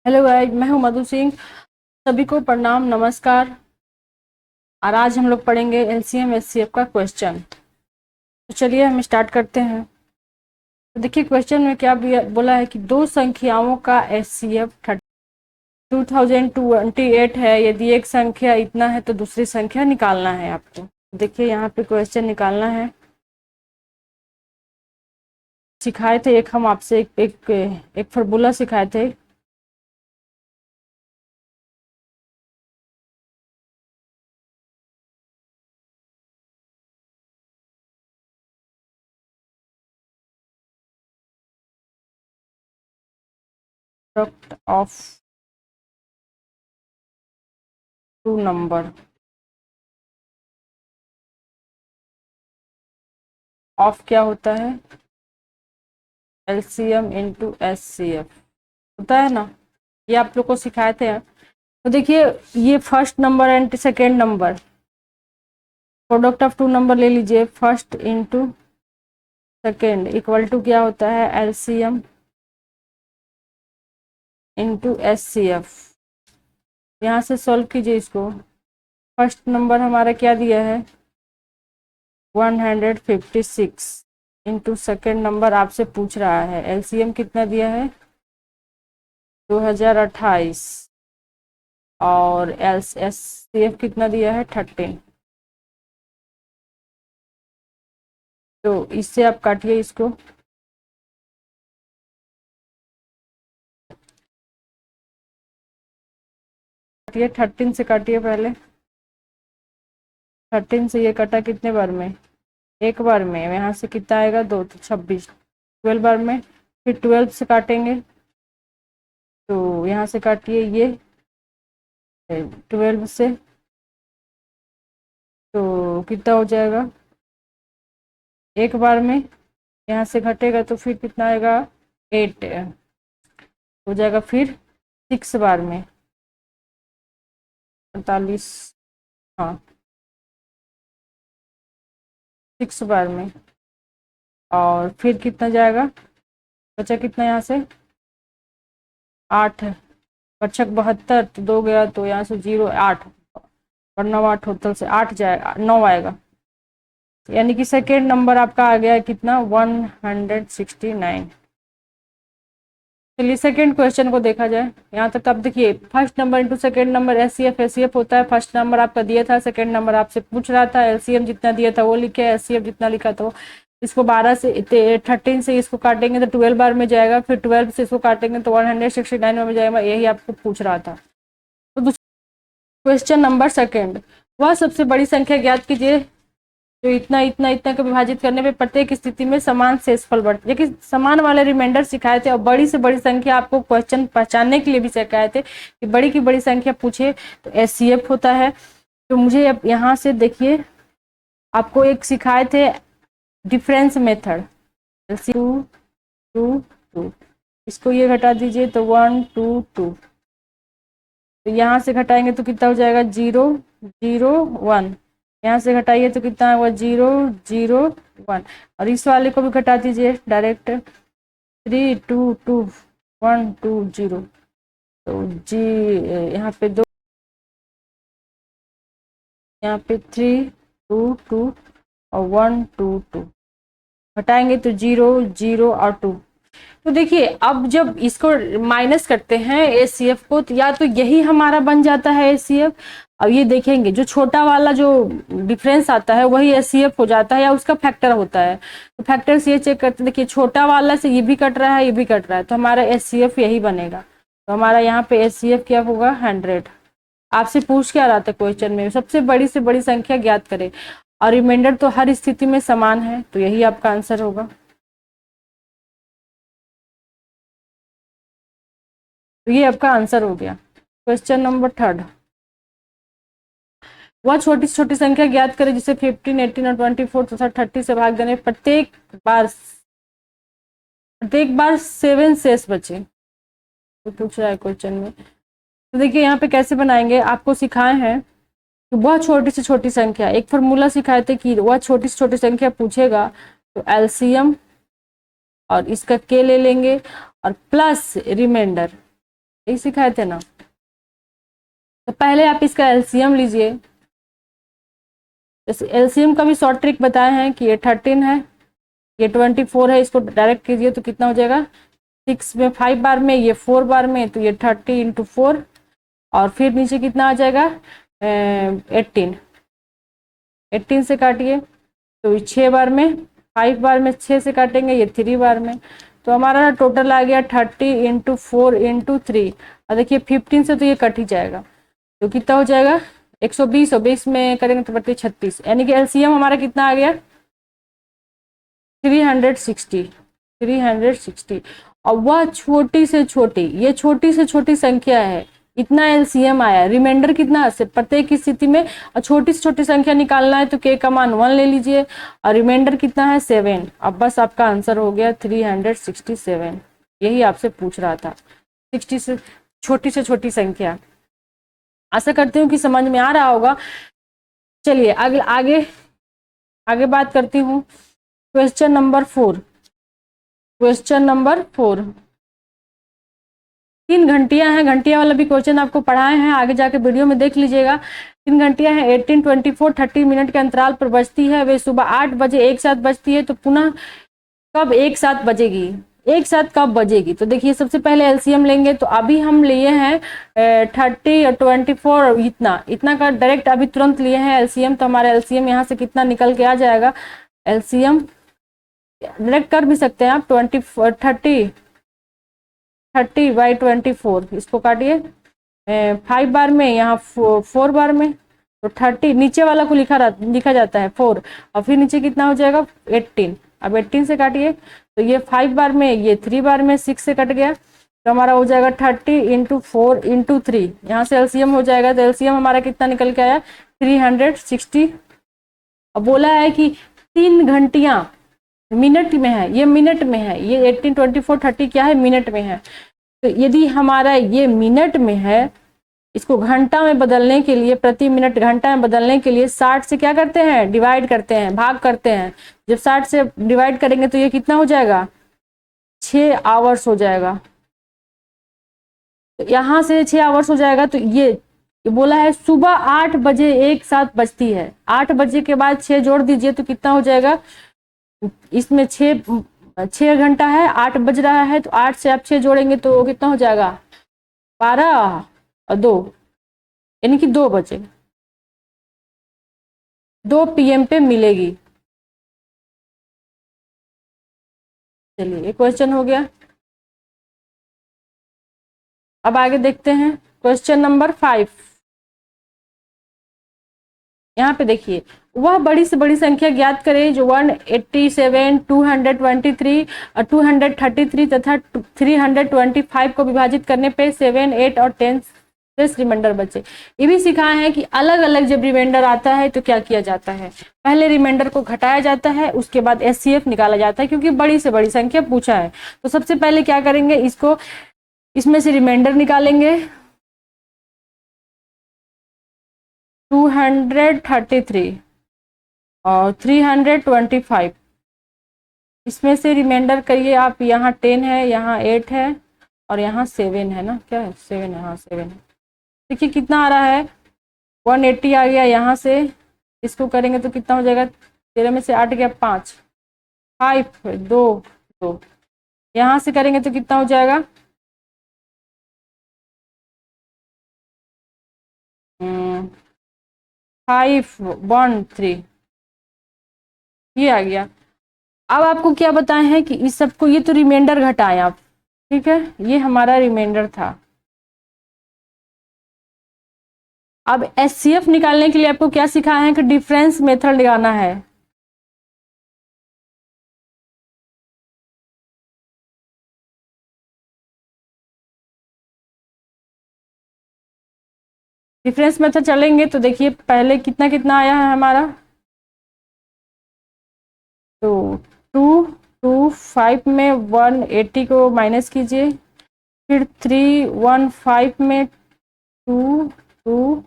Hello guys, मैं हूं मधु सिंह। सभी को प्रणाम, नमस्कार। और आज हम लोग पढ़ेंगे एलसीएम एचसीएफ का क्वेश्चन। तो चलिए हम स्टार्ट करते हैं। तो देखिए क्वेश्चन में क्या बोला है कि दो संख्याओं का एचसीएफ 2028 है। यदि एक संख्या इतना है तो दूसरी संख्या निकालना है आपको। देखिए यहाँ पे क्वेश्चन निकालना है। सिखाए थे एक हम आपसे एक फॉर्मूला सिखाए थे। Product of two number of क्या होता है, एलसीएम इंटू एचसीएफ होता है ना। ये आप लोग को सिखाए थे। तो देखिए ये first number and second number, product of two number ले लीजिए। First into second equal to क्या होता है, एलसीएम इंटू एचसीएफ। यहाँ से सॉल्व कीजिए इसको। फर्स्ट नंबर हमारा क्या दिया है, 156 इंटू सेकेंड नंबर आपसे पूछ रहा है एलसीएम कितना दिया है, 2028, और एचसीएफ कितना दिया है, 13। तो इससे आप काटिए इसको। काटिए 13 से काटिए पहले। 13 से ये कटा कितने बार में, एक बार में। यहाँ से कितना आएगा, 2 तो 26। 12 बार में, फिर 12 से काटेंगे तो यहाँ से काटिए ये 12 से, तो कितना हो जाएगा, एक बार में। यहाँ से घटेगा तो फिर कितना आएगा, 8 हो जाएगा। फिर 6 बार में 48, हाँ 6 बार में। और फिर कितना जाएगा, बचा कितना यहाँ से, 8। बचक 72, तो 2 गया तो यहाँ से 0, 8 और 9, 8 होटल से 8 जाएगा, 9 आएगा। यानी कि सेकेंड नंबर आपका आ गया कितना, 169। चलिए सेकेंड क्वेश्चन को देखा जाए। यहाँ तक आप देखिए, first number into second number HCF होता है। फर्स्ट नंबर आपका दिया था, सेकेंड नंबर आपसे पूछ रहा था, एलसीएम जितना दिया था वो लिखे, एचसीएफ जितना लिखा था वो। इसको 12 से 13 से इसको काटेंगे तो 12 बार में जाएगा, फिर 12 से इसको काटेंगे तो 169 में जाएगा। यही आपको पूछ रहा था। तो क्वेश्चन नंबर सेकेंड, वह सबसे बड़ी संख्या ज्ञात कीजिए जो इतना इतना इतना को विभाजित करने पे प्रत्येक स्थिति में समान शेषफल बढ़ते। देखिए समान वाले रिमाइंडर सिखाए थे और बड़ी से बड़ी संख्या आपको क्वेश्चन पहचानने के लिए भी सिखाए थे कि बड़ी की बड़ी संख्या पूछे तो एचसीएफ होता है। तो मुझे अब यहाँ से देखिए, आपको एक सिखाए थे डिफरेंस मेथड, 2 2 2, इसको ये घटा दीजिए तो 1 2 2। तो यहाँ से घटाएंगे तो कितना हो जाएगा, 0 0 1। यहाँ से घटाइए तो कितना हुआ, 0 0 1। और इस वाले को भी घटा दीजिए डायरेक्ट, 3 2 2 1 2 0। तो जी यहाँ पे 2, यहाँ पे 3 2 2 और 1 2 2 घटाएंगे तो 0 0 और 2। तो देखिए अब जब इसको माइनस करते हैं एचसीएफ को, तो या तो यही हमारा बन जाता है एचसीएफ। अब ये देखेंगे जो छोटा वाला जो डिफरेंस आता है वही एचसीएफ हो जाता है या उसका फैक्टर होता है। तो फैक्टर से ये चेक करते हैं, देखिए छोटा वाला से ये भी कट रहा है, ये भी कट रहा है, तो हमारा एचसीएफ यही बनेगा। तो हमारा यहाँ पे एचसीएफ क्या होगा, 100। आपसे पूछ क्या रहा था क्वेश्चन में, सबसे बड़ी से बड़ी संख्या ज्ञात करें, और रिमाइंडर तो हर स्थिति में समान है, तो यही आपका आंसर होगा। तो ये आपका आंसर हो गया। क्वेश्चन नंबर थर्ड, वह छोटी से छोटी संख्या ज्ञात करें जिसे 15 18 और 24 तथा 30 से भाग देने प्रत्येक बार 7 शेष बचे। तो पूछ रहा है क्वेश्चन में। तो देखिए यहाँ पे कैसे बनाएंगे, आपको सिखाए हैं कि वह छोटी से छोटी संख्या, एक फॉर्मूला सिखाए थे कि वह छोटी से छोटी संख्या पूछेगा तो एलसीएम और इसका के ले लेंगे और प्लस रिमाइंडर। यही सिखाए थे ना। तो पहले आप इसका एलसीएम लीजिए। जैसे एलसीएम का भी शॉर्ट ट्रिक बताए हैं कि ये 13 है, ये 24 है, इसको डायरेक्ट कीजिए तो कितना हो जाएगा 6 में 5 बार में, ये 4 बार में, तो ये 30 इंटू 4, और फिर नीचे कितना आ जाएगा 18। 18 से काटिए तो 6 बार में, 5 बार में 6 से काटेंगे, ये 3 बार में, तो हमारा टोटल आ गया 30 इंटू 4 इंटू 3। और देखिए 15 से तो ये कट ही जाएगा, तो कितना हो जाएगा 120, और 20 में करेंगे तो बटे 36, यानी कि एलसीएम हमारा कितना आ गया 360। 360, और वह छोटी से छोटी, ये छोटी से छोटी संख्या है, इतना एलसीएम आया। रिमाइंडर कितना है प्रत्येक स्थिति में, और छोटी से छोटी संख्या निकालना है तो के का मान 1 ले लीजिए, और रिमाइंडर कितना है 7। अब बस आपका आंसर हो गया 367। यही आपसे पूछ रहा था, 60 से छोटी संख्या। आशा करती हूँ कि समझ में आ रहा होगा। चलिए आगे आगे आगे बात करती हूँ। Question number 4। क्वेश्चन नंबर 4, 3 घंटियां हैं, घंटिया वाला भी क्वेश्चन आपको पढ़ाए हैं, आगे जाके वीडियो में देख लीजिएगा। 3 घंटियां हैं, 18, 24, 30 मिनट के अंतराल पर बजती है। वे सुबह 8 बजे एक साथ बजती है, तो पुनः कब एक साथ बजेगी, एक साथ कब बजेगी? तो देखिए सबसे पहले एलसीएम लेंगे, तो अभी हम लिए हैं 30 और 24, इतना इतना का डायरेक्ट अभी तुरंत लिए हैं एलसीएम, तो हमारा एलसीएम यहाँ से कितना निकल के आ जाएगा। एलसीएम डायरेक्ट कर भी सकते हैं आप, 30 बाई 24, इसको काटिए 5 बार में, यहाँ 4 बार में, तो 30 नीचे वाला को लिखा जाता है 4, और फिर नीचे कितना हो जाएगा 18। अब 18 से काटिए तो ये 5 बार में, ये 3 बार में, 6 से कट गया, तो हमारा हो जाएगा 30 इंटू 4 इंटू 3, यहाँ से एलसीएम हो जाएगा। तो एलसीएम हमारा कितना निकल के आया 360। अब बोला है कि 3 घंटियां मिनट में है, ये मिनट में है, ये 18, 24, 30 क्या है मिनट में है। तो यदि हमारा ये मिनट में है, इसको घंटा में बदलने के लिए, प्रति मिनट घंटा में बदलने के लिए 60 से क्या करते हैं डिवाइड करते हैं, भाग करते हैं। जब 60 से डिवाइड करेंगे तो ये कितना हो जाएगा 6 आवर्स हो जाएगा। तो यहाँ से 6 आवर्स हो जाएगा। तो ये बोला है सुबह 8 बजे एक साथ बजती है, 8 बजे के बाद 6 जोड़ दीजिए तो कितना हो जाएगा, इसमें 6 घंटा है, 8 बज रहा है, तो 8 से आप 6 जोड़ेंगे तो कितना हो जाएगा 12 और 2, यानी कि 2 बजे, 2 PM पे मिलेगी। चलिए ये क्वेश्चन हो गया। अब आगे देखते हैं क्वेश्चन नंबर 5। यहाँ पे देखिए, वह बड़ी से बड़ी संख्या ज्ञात करें जो 187, 223 और 233 तथा 325 को विभाजित करने पे 7, 8 और 10 शेष रिमाइंडर बचे। ये भी सिखाया है कि अलग अलग जब रिमाइंडर आता है तो क्या किया जाता है, पहले रिमाइंडर को घटाया जाता है, उसके बाद एचसीएफ निकाला जाता है, क्योंकि बड़ी से बड़ी संख्या पूछा है। तो सबसे पहले क्या करेंगे, इसको इसमें से रिमाइंडर निकालेंगे 233 और 325, इसमें से रिमाइंडर करिए आप, यहाँ 10 है, यहाँ 8 है, और यहाँ 7 है ना, क्या है 7 है, हाँ 7 है। देखिए कितना आ रहा है 180 आ गया। यहाँ से इसको करेंगे तो कितना हो जाएगा, 13 में से 8 गया 5, 5 2 2, यहाँ से करेंगे तो कितना हो जाएगा 5 1 3, ये आ गया। अब आपको क्या बताए हैं कि इस सबको, ये तो रिमाइंडर घटाएं आप, ठीक है, ये हमारा रिमाइंडर था। अब एचसीएफ निकालने के लिए आपको क्या सिखाया है कि डिफरेंस मेथड लगाना है। डिफरेंस मेथड चलेंगे तो देखिए पहले कितना कितना आया है हमारा, तो 225 में 180 को माइनस कीजिए, फिर 315 में 2 2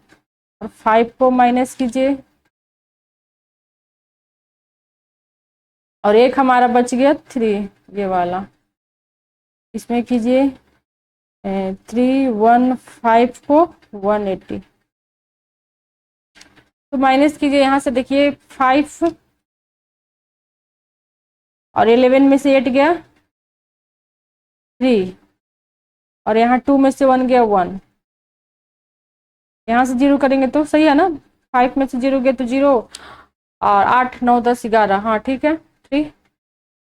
और 5 को माइनस कीजिए, और एक हमारा बच गया 3, ये वाला, इसमें कीजिए 315 को 180, तो माइनस कीजिए यहाँ से, देखिए 5 और 11 में से 8 गया 3, और यहाँ 2 में से 1 गया 1, यहाँ से 0 करेंगे तो सही है ना, 5 में से 0 गया तो 0, और 8 9 10 11, हाँ ठीक है 3,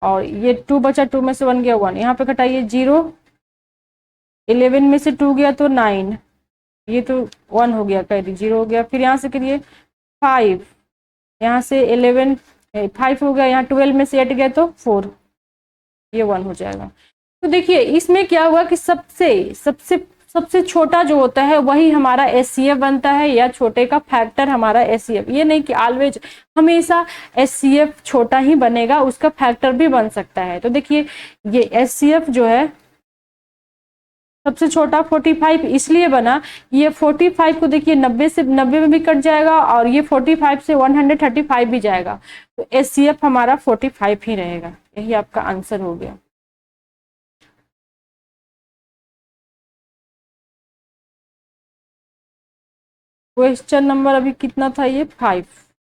और ये 2 बचा, 2 में से 1 गया 1, यहाँ पे घटाइए 0, 11 में से 2 गया तो 9, ये तो 1 हो गया, कह दी 0 हो गया, फिर यहाँ से करिए 5, यहाँ से 11 5 हो गया, यहाँ 12 में से 8 गया तो 4, ये 1 हो जाएगा। तो देखिए इसमें क्या हुआ कि सबसे सबसे सबसे छोटा जो होता है वही हमारा एचसीएफ बनता है, या छोटे का फैक्टर हमारा एचसीएफ। ये नहीं कि ऑलवेज हमेशा एचसीएफ छोटा ही बनेगा, उसका फैक्टर भी बन सकता है। तो देखिए ये एचसीएफ जो है सबसे छोटा 45 इसलिए बना, ये 45 को देखिए 90 से 90 में भी कट जाएगा, और ये 45 से 135 भी जाएगा, तो एचसीएफ हमारा 45 ही रहेगा। यही आपका आंसर हो गया। क्वेश्चन नंबर अभी कितना था, ये 5।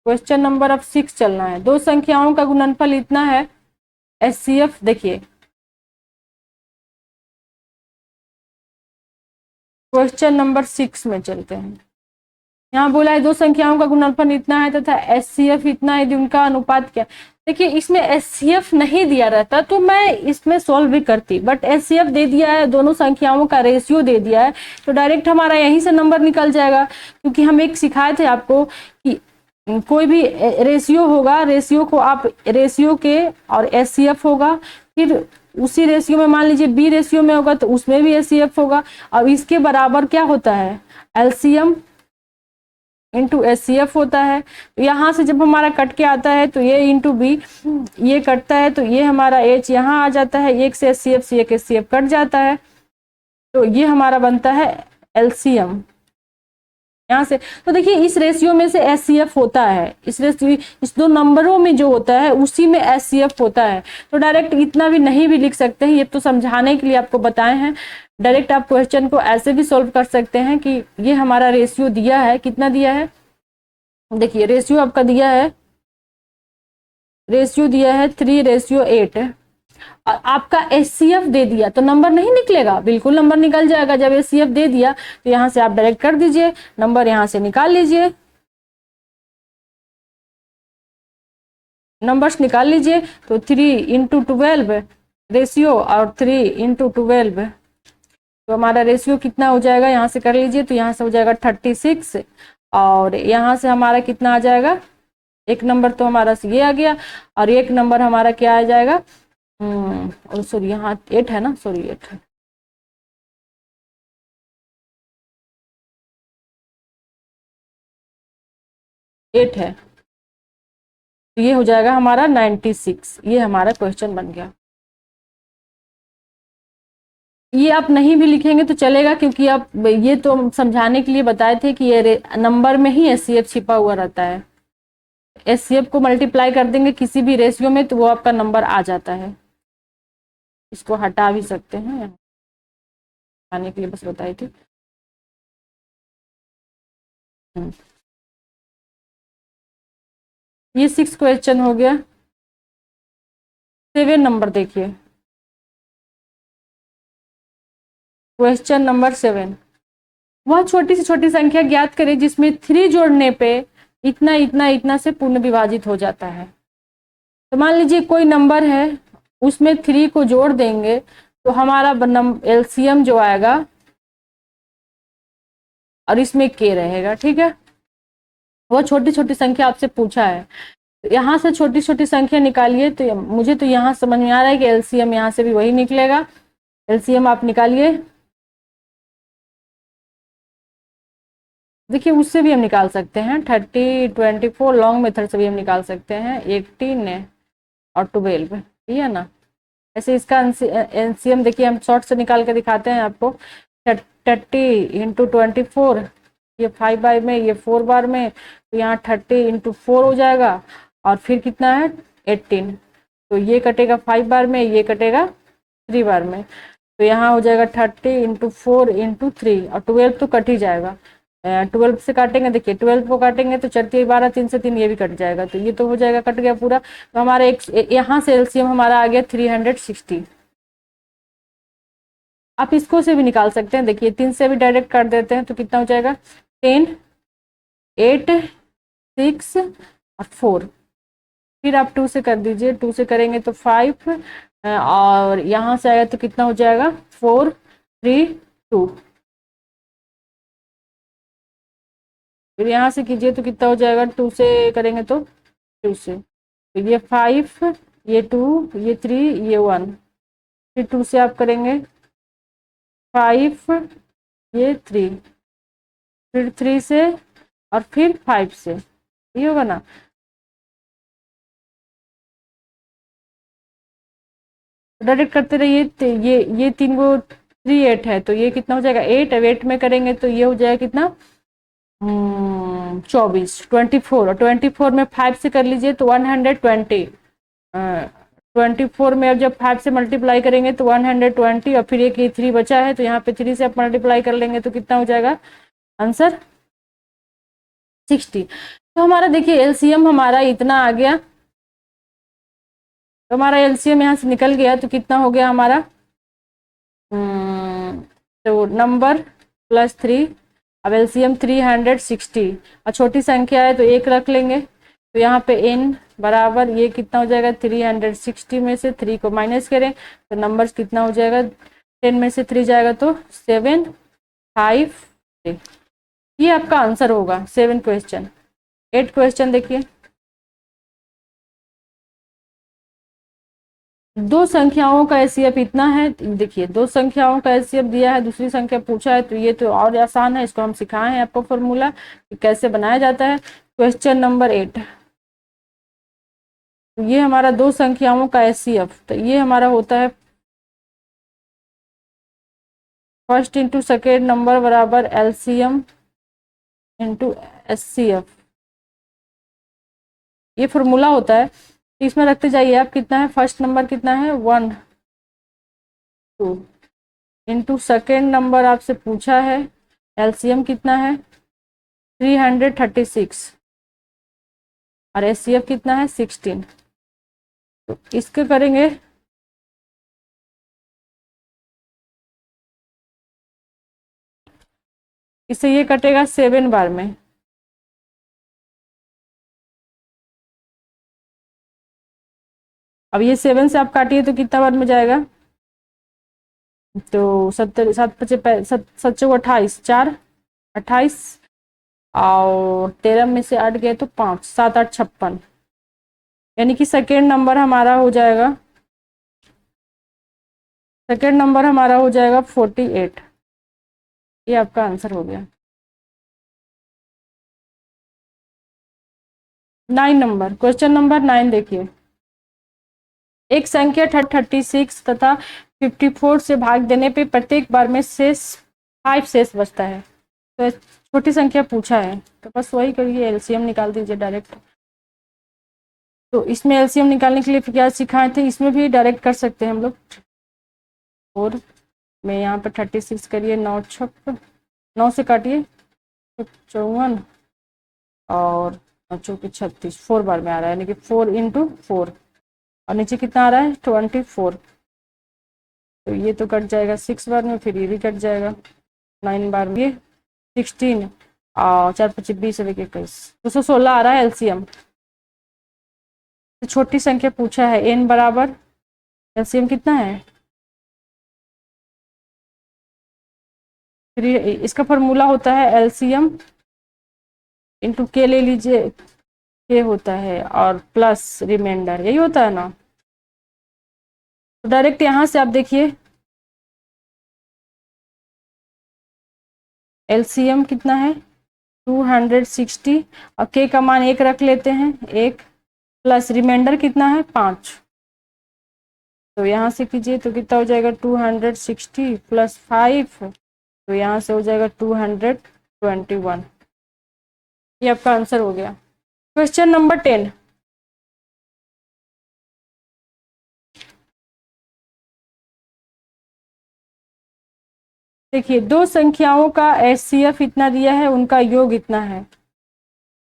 क्वेश्चन नंबर अब 6 चलना है। दो संख्याओं का गुणनफल इतना है एचसीएफ। देखिए क्वेश्चन नंबर 6 में चलते हैं। यहाँ बोला है दो संख्याओं का गुणनफल इतना है तथा एचसीएफ इतना है, उनका अनुपात क्या। देखिए इसमें एचसीएफ नहीं दिया रहता तो मैं इसमें सॉल्व भी करती, बट एचसीएफ दे दिया है, दोनों संख्याओं का रेशियो दे दिया है, तो डायरेक्ट हमारा यहीं से नंबर निकल जाएगा। क्योंकि हम एक सिखाए थे आपको कि कोई भी रेशियो होगा, रेशियो को आप रेशियो के और एचसीएफ होगा, फिर उसी रेशियो में मान लीजिए बी रेशियो में होगा तो उसमें भी एचसीएफ होगा, और इसके बराबर क्या होता है एलसीएम इंटू एचसीएफ होता है। तो यहाँ से जब हमारा कट के आता है तो ये इंटू बी, ये कटता है तो ये हमारा एच यहाँ आ जाता है, एक से एचसीएफ से एक एचसीएफ कट जाता है, तो ये हमारा बनता है एलसीएम यहाँ से। तो देखिए इस रेशियो में से एचसीएफ होता है, इस रेशियो इस दो नंबरों में जो होता है उसी में एचसीएफ होता है। तो डायरेक्ट इतना भी नहीं भी लिख सकते हैं, ये तो समझाने के लिए आपको बताए हैं। डायरेक्ट आप क्वेश्चन को ऐसे भी सॉल्व कर सकते हैं कि ये हमारा रेशियो दिया है, कितना दिया है, देखिए रेशियो आपका दिया है, रेशियो दिया है 3:8, और आपका एचसीएफ दे दिया तो नंबर नहीं निकलेगा, बिल्कुल नंबर निकल जाएगा। जब एचसीएफ दे दिया तो यहाँ से आप डायरेक्ट कर दीजिए, नंबर यहाँ से निकाल लीजिए, नंबर्स निकाल लीजिए। तो 3×12 रेशियो और 3×12, तो हमारा रेशियो कितना हो जाएगा, यहाँ से कर लीजिए, तो यहाँ से हो जाएगा 36, और यहाँ से हमारा कितना आ जाएगा, एक नंबर तो हमारा ये आ गया, और एक नंबर हमारा क्या आ जाएगा, सॉरी यहाँ 8 है ना, सॉरी 8 है, तो ये हो जाएगा हमारा 96। ये हमारा क्वेश्चन बन गया। ये आप नहीं भी लिखेंगे तो चलेगा, क्योंकि आप ये तो समझाने के लिए बताए थे कि ये नंबर में ही एचसीएफ छिपा हुआ रहता है। एचसीएफ को मल्टीप्लाई कर देंगे किसी भी रेशियो में तो वो आपका नंबर आ जाता है। इसको हटा भी सकते हैं, हटाने के लिए बस बताई थी। ये 6 क्वेश्चन हो गया। 7 नंबर देखिए, क्वेश्चन नंबर 7, वह छोटी से छोटी संख्या ज्ञात करें जिसमें 3 जोड़ने पे इतना इतना इतना से पूर्ण विभाजित हो जाता है। तो मान लीजिए कोई नंबर है, उसमें 3 को जोड़ देंगे तो हमारा एलसीएम जो आएगा, और इसमें के रहेगा, ठीक है। वह छोटी छोटी संख्या आपसे पूछा है, तो यहाँ से छोटी छोटी संख्या निकालिए। तो मुझे तो यहाँ समझ में आ रहा है कि एलसीएम यहाँ से भी वही निकलेगा। एलसीएम आप निकालिए, देखिए उससे भी हम निकाल सकते हैं, 30 24 लॉन्ग मेथड से भी हम निकाल सकते हैं, 18 और 12, ठीक है ना। ऐसे इसका एलसीएम देखिए हम शॉर्ट से निकाल के दिखाते हैं आपको। 30×24, ये 5 बार में, ये 4 बार में, तो यहाँ 30×4 हो जाएगा, और फिर कितना है 18, तो ये कटेगा 5 बार में, ये कटेगा 3 बार में, तो यहाँ हो जाएगा 30 इंटू 4 इंटू 3 और 12 तो कट ही जाएगा। 12 से काटेंगे, देखिए 12 को काटेंगे तो 4 12, 3 से 3 ये भी कट जाएगा, तो ये तो हो जाएगा, कट गया पूरा। तो हमारा एक यहाँ से एलसीएम हमारा आ गया 360। आप इसको से भी निकाल सकते हैं, देखिए 3 से भी डायरेक्ट काट देते हैं तो कितना हो जाएगा 10 8 6 और 4। फिर आप 2 से कर दीजिए, 2 से करेंगे तो 5 और यहाँ से आएगा तो कितना हो जाएगा 4 3 2। फिर यहाँ से कीजिए तो कितना हो जाएगा, 2 से करेंगे तो 2 से, तो ये 5 ये 2 ये 3 ये 1। फिर 2 से आप करेंगे 5 ये 3, फिर 3 से और फिर 5 से, ये होगा ना। डायरेक्ट करते रहिए, ये 3 वो 3 8 है, तो ये कितना हो जाएगा 8। अब 8 में करेंगे तो ये हो जाएगा कितना 24 24, और 24 में 5 से कर लीजिए तो 120। 24 में अब जब 5 से मल्टीप्लाई करेंगे तो 120, और फिर एक ये 3 बचा है तो यहाँ पे 3 से आप मल्टीप्लाई कर लेंगे तो कितना हो जाएगा आंसर 60। तो हमारा देखिए एलसीएम हमारा इतना आ गया, तो हमारा एलसीएम यहाँ से निकल गया तो कितना हो गया हमारा, तो नंबर प्लस 3। अब एलसीएम 360 और छोटी संख्या है तो 1 रख लेंगे, तो यहाँ पे n बराबर ये कितना हो जाएगा 360 में से 3 को माइनस करें तो नंबर्स कितना हो जाएगा, 10 में से 3 जाएगा तो 7 5 3। ये आपका आंसर होगा 7 क्वेश्चन। 8 क्वेश्चन देखिए, दो संख्याओं का एचसीएफ इतना है, देखिए दो संख्याओं का एचसीएफ दिया है, दूसरी संख्या पूछा है, तो ये तो और आसान है, इसको हम सिखाए हैं आपको फॉर्मूला कि कैसे बनाया जाता है। क्वेश्चन नंबर 8, तो ये हमारा दो संख्याओं का एचसीएफ, तो ये हमारा होता है फर्स्ट इंटू सेकेंड नंबर बराबर एलसीएम इंटू एचसीएफ, ये फॉर्मूला होता है। इसमें रखते जाइए आप, कितना है फर्स्ट नंबर कितना है 1 2 इंटू सेकेंड नंबर आपसे पूछा है एलसीएम कितना है 336 और एचसीएफ कितना है 16। तो इसके करेंगे इससे ये कटेगा 7 बार में, अब ये 7 से आप काटिए तो कितना बार में जाएगा, तो 70 7 5 7 28 4 28 और 13 में से 8 गए तो 5 7 8 56, यानी कि सेकेंड नंबर हमारा हो जाएगा, सेकेंड नंबर हमारा हो जाएगा 48। ये आपका आंसर हो गया। 9 नंबर, क्वेश्चन नंबर 9 देखिए, एक संख्या 36 तथा 54 से भाग देने पे प्रत्येक बार में शेष 5 शेष बचता है, तो छोटी संख्या पूछा है तो बस वही करिए, एलसीएम निकाल दीजिए डायरेक्ट। तो इसमें एलसीएम निकालने के लिए क्या सिखाए थे, इसमें भी डायरेक्ट कर सकते हैं हम लोग। और मैं यहाँ पर 36 करिए, 9 6 9 से काटिए 54 और 4 36, 4 बार में आ रहा है, यानी कि 4 इंटू 4, और नीचे कितना आ रहा है 24, तो ये तो कट जाएगा 6 बार में, फिर ये भी कट जाएगा 9 बार में, ये 16 और 4 25 20 21 216 आ रहा है एलसीएम। तो छोटी संख्या पूछा है n बराबर एलसीएम कितना है 3, इसका फॉर्मूला होता है एलसीएम इंटू के ले लीजिए, के होता है और प्लस रिमाइंडर, यही होता है ना। तो डायरेक्ट यहाँ से आप देखिए एलसीएम कितना है 260 और के का मान 1 रख लेते हैं, 1 प्लस रिमाइंडर कितना है 5, तो यहाँ से कीजिए तो कितना हो जाएगा 260 प्लस 5, तो यहाँ से हो जाएगा 221। ये आपका आंसर हो गया। क्वेश्चन नंबर 10, देखिए दो संख्याओं का एचसीएफ इतना दिया है, उनका योग इतना है।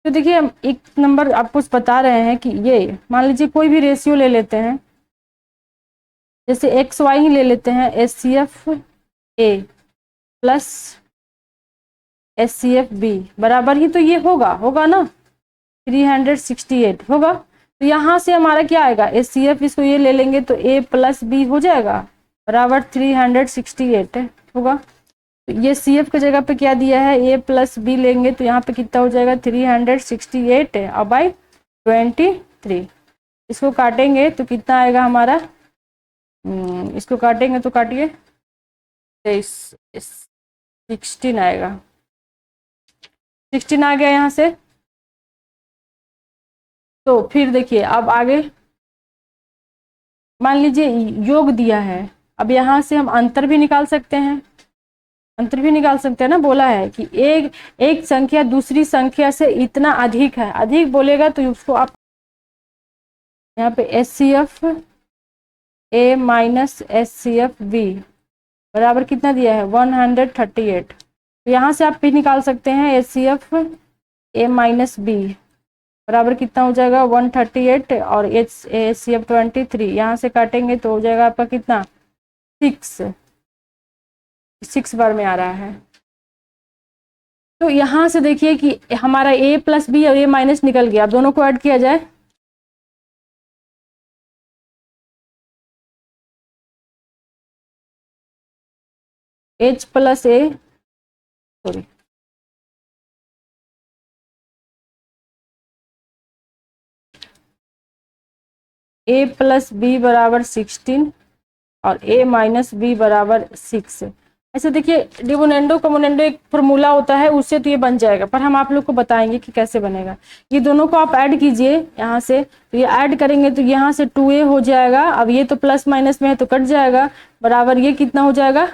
तो देखिए हम एक नंबर आपको बता रहे हैं कि ये मान लीजिए कोई भी रेशियो ले लेते हैं, जैसे एक्स वाई ही ले लेते हैं, एचसीएफ ए प्लस एचसीएफ बी बराबर ही तो ये होगा ना 368 होगा। तो यहाँ से हमारा क्या आएगा, एचसीएफ इसको ये ले लेंगे तो ए प्लस बी हो जाएगा बराबर 368 होगा। तो ये सीएफ की जगह पे क्या दिया है, ए प्लस बी लेंगे तो यहाँ पे कितना हो जाएगा 368 है और बाई 23। इसको काटेंगे तो कितना आएगा हमारा, इसको काटेंगे तो काटिए 16 आएगा, 16 आ गया यहाँ से। तो फिर देखिए अब आगे मान लीजिए योग दिया है, अब यहाँ से हम अंतर भी निकाल सकते हैं, अंतर भी निकाल सकते हैं ना, बोला है कि एक संख्या दूसरी संख्या से इतना अधिक है, अधिक बोलेगा तो उसको आप यहाँ पे एचसीएफ ए माइनस एचसीएफ बी बराबर कितना दिया है 138। तो यहाँ से आप भी निकाल सकते हैं एचसीएफ ए माइनस बी बराबर कितना हो जाएगा 138 और एचसीएफ 23, यहाँ से काटेंगे तो हो जाएगा आपका कितना 6 बार में आ रहा है। तो यहाँ से देखिए कि हमारा a प्लस बी और a माइनस निकल गया, अब दोनों को ऐड किया जाए h plus A sorry a plus B बराबर 16 और a माइनस बी बराबर 6। ऐसे देखिए डिविडेंडो कमोनेंडो एक फॉर्मूला होता है, उससे तो ये बन जाएगा, पर हम आप लोग को बताएंगे कि कैसे बनेगा। ये दोनों को आप ऐड कीजिए यहाँ से, तो ये ऐड करेंगे तो यहाँ से 2a हो जाएगा, अब ये तो प्लस माइनस में है तो कट जाएगा, बराबर ये कितना हो जाएगा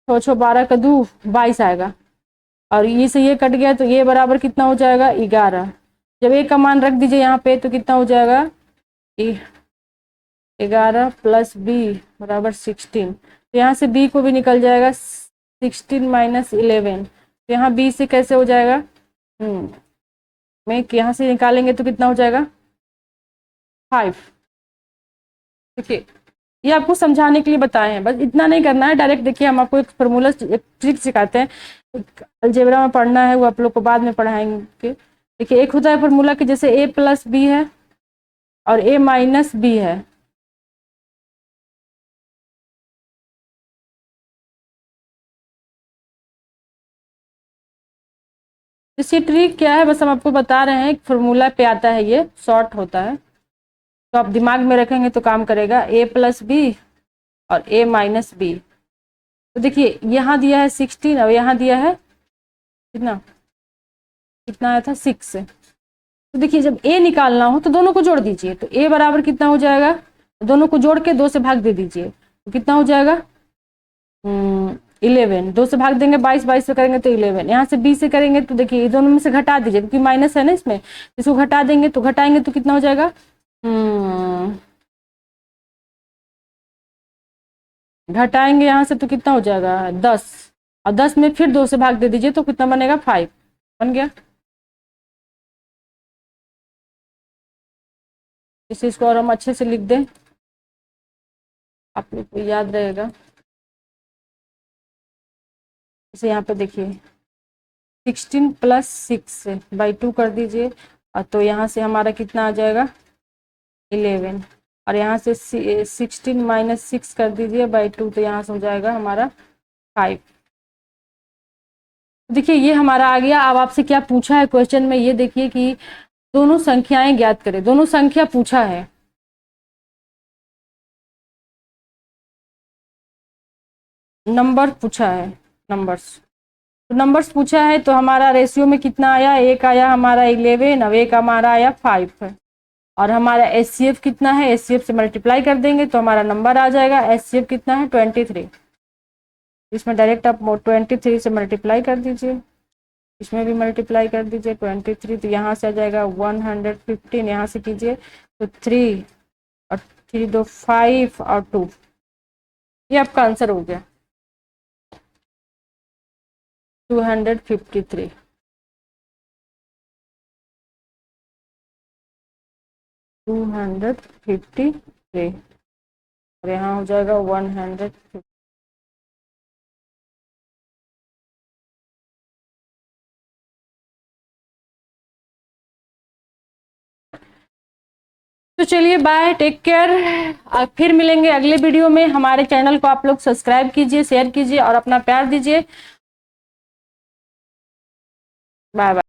6 12 का 2 22 आएगा, और ये से ये कट गया तो ये बराबर कितना हो जाएगा 11। जब ए का मान रख दीजिए यहाँ पे तो कितना हो जाएगा 11 प्लस बी बराबर 16। तो यहाँ से बी को भी निकल जाएगा 16 माइनस 11, तो यहाँ बी से कैसे हो जाएगा मैं यहाँ से निकालेंगे तो कितना हो जाएगा 5। देखिए ये आपको समझाने के लिए बताए हैं, बस इतना नहीं करना है डायरेक्ट। देखिए हम आपको एक फॉर्मूला एक ट्रिक सिखाते हैं, अलजेब्रा में पढ़ना है वो आप लोग को बाद में पढ़ाएंगे। देखिए एक होता है फॉर्मूला कि जैसे a प्लस बी है और a माइनस बी है, इसकी ट्रिक क्या है बस हम आपको बता रहे हैं, एक फॉर्मूला पे आता है, ये शॉर्ट होता है तो आप दिमाग में रखेंगे तो काम करेगा, a प्लस बी और a माइनस बी। तो देखिए यहाँ दिया है 16 और यहाँ दिया है कितना कितना आया था 6। तो देखिए जब a निकालना हो तो दोनों को जोड़ दीजिए, तो a बराबर कितना हो जाएगा, दोनों को जोड़ के 2 से भाग दे दीजिए तो कितना हो जाएगा 11। 2 से भाग देंगे 22, 22 से करेंगे तो 11। यहाँ से b से करेंगे तो देखिए ये दोनों में से घटा दीजिए क्योंकि माइनस है ना इसमें, इसको घटा देंगे तो घटाएंगे तो कितना हो जाएगा घटाएंगे यहाँ से तो कितना हो जाएगा 10, और 10 में फिर 2 से भाग दे दीजिए तो कितना बनेगा 5 बन गया। इस चीज को और हम अच्छे से लिख दें, आप लोग को याद रहेगा। इसे यहाँ पे देखिए 16 प्लस 6 बाई 2 कर दीजिए, और तो यहाँ से हमारा कितना आ जाएगा 11, और यहाँ से 16 माइनस 6 कर दीजिए बाई 2 तो यहाँ से हो जाएगा हमारा 5। देखिए ये हमारा आ गया। अब आपसे क्या पूछा है क्वेश्चन में, ये देखिए कि दोनों संख्याएं ज्ञात करें, दोनों संख्या पूछा है। नंबर पूछा है, नंबर्स, तो नंबर्स पूछा है तो हमारा रेशियो में कितना आया, एक आया हमारा 11 और एक हमारा आया 5 है, और हमारा एचसीएफ कितना है, एचसीएफ से मल्टीप्लाई कर देंगे तो हमारा नंबर आ जाएगा। एचसीएफ कितना है 23, इसमें डायरेक्ट आप 23 से मल्टीप्लाई कर दीजिए, इसमें भी मल्टीप्लाई कर दीजिए 23, तो यहाँ से आ जाएगा 115, यहाँ से कीजिए तो 3 और 3 2 5 और 2 ये आपका आंसर हो गया 253। 253 और यहाँ हो जाएगा 150। तो चलिए बाय, टेक केयर। फिर मिलेंगे अगले वीडियो में। हमारे चैनल को आप लोग सब्सक्राइब कीजिए, शेयर कीजिए और अपना प्यार दीजिए। Bye bye.